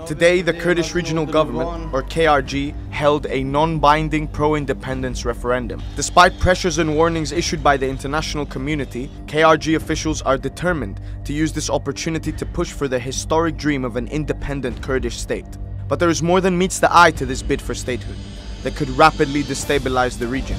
Today, the Kurdish Regional Government, or KRG, held a non-binding pro-independence referendum. Despite pressures and warnings issued by the international community, KRG officials are determined to use this opportunity to push for the historic dream of an independent Kurdish state. But there is more than meets the eye to this bid for statehood that could rapidly destabilize the region.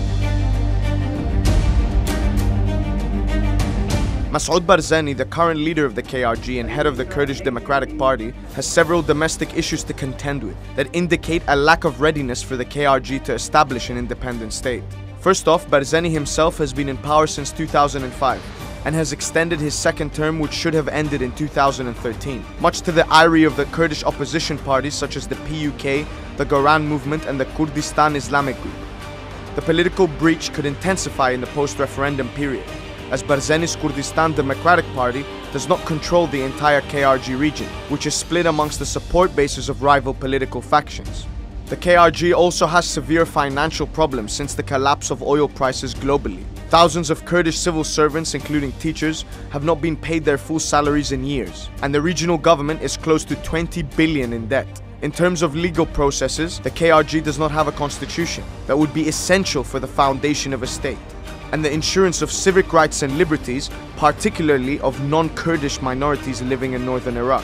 Masoud Barzani, the current leader of the KRG and head of the Kurdish Democratic Party, has several domestic issues to contend with that indicate a lack of readiness for the KRG to establish an independent state. First off, Barzani himself has been in power since 2005 and has extended his second term, which should have ended in 2013, much to the ire of the Kurdish opposition parties such as the PUK, the Goran Movement and the Kurdistan Islamic Group. The political breach could intensify in the post-referendum period, as Barzani's Kurdistan Democratic Party does not control the entire KRG region, which is split amongst the support bases of rival political factions. The KRG also has severe financial problems since the collapse of oil prices globally. Thousands of Kurdish civil servants, including teachers, have not been paid their full salaries in years, and the regional government is close to 20 billion in debt. In terms of legal processes, the KRG does not have a constitution that would be essential for the foundation of a state, and the insurance of civic rights and liberties, particularly of non-Kurdish minorities living in northern Iraq.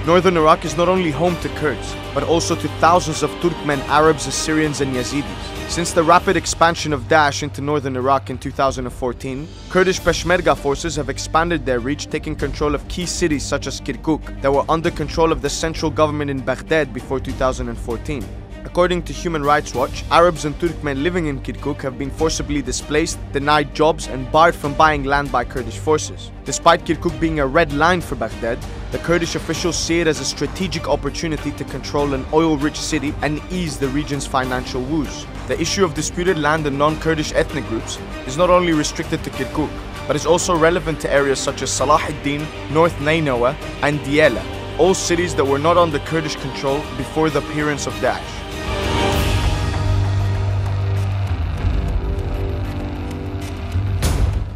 Northern Iraq is not only home to Kurds, but also to thousands of Turkmen, Arabs, Assyrians and Yazidis. Since the rapid expansion of Daesh into northern Iraq in 2014, Kurdish Peshmerga forces have expanded their reach, taking control of key cities such as Kirkuk that were under control of the central government in Baghdad before 2014. According to Human Rights Watch, Arabs and Turkmen living in Kirkuk have been forcibly displaced, denied jobs and barred from buying land by Kurdish forces. Despite Kirkuk being a red line for Baghdad, the Kurdish officials see it as a strategic opportunity to control an oil-rich city and ease the region's financial woes. The issue of disputed land and non-Kurdish ethnic groups is not only restricted to Kirkuk, but is also relevant to areas such as Salah ad-Din, North Nainawa and Diyala, all cities that were not under Kurdish control before the appearance of Daesh.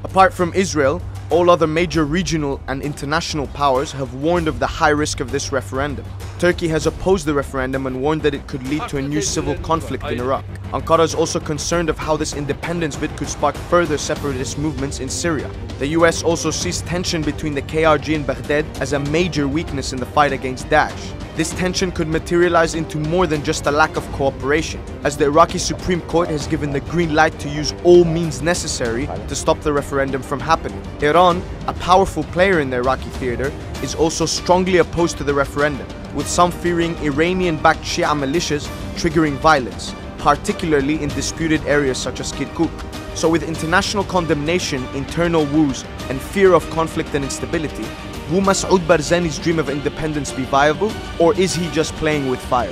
Apart from Israel, all other major regional and international powers have warned of the high risk of this referendum. Turkey has opposed the referendum and warned that it could lead to a new civil conflict in Iraq. Ankara is also concerned of how this independence bid could spark further separatist movements in Syria. The US also sees tension between the KRG and Baghdad as a major weakness in the fight against Daesh. This tension could materialize into more than just a lack of cooperation, as the Iraqi Supreme Court has given the green light to use all means necessary to stop the referendum from happening. Iran, a powerful player in the Iraqi theater, is also strongly opposed to the referendum, with some fearing Iranian-backed Shia militias triggering violence, particularly in disputed areas such as Kirkuk. So with international condemnation, internal woes, and fear of conflict and instability, will Masoud Barzani's dream of independence be viable, or is he just playing with fire?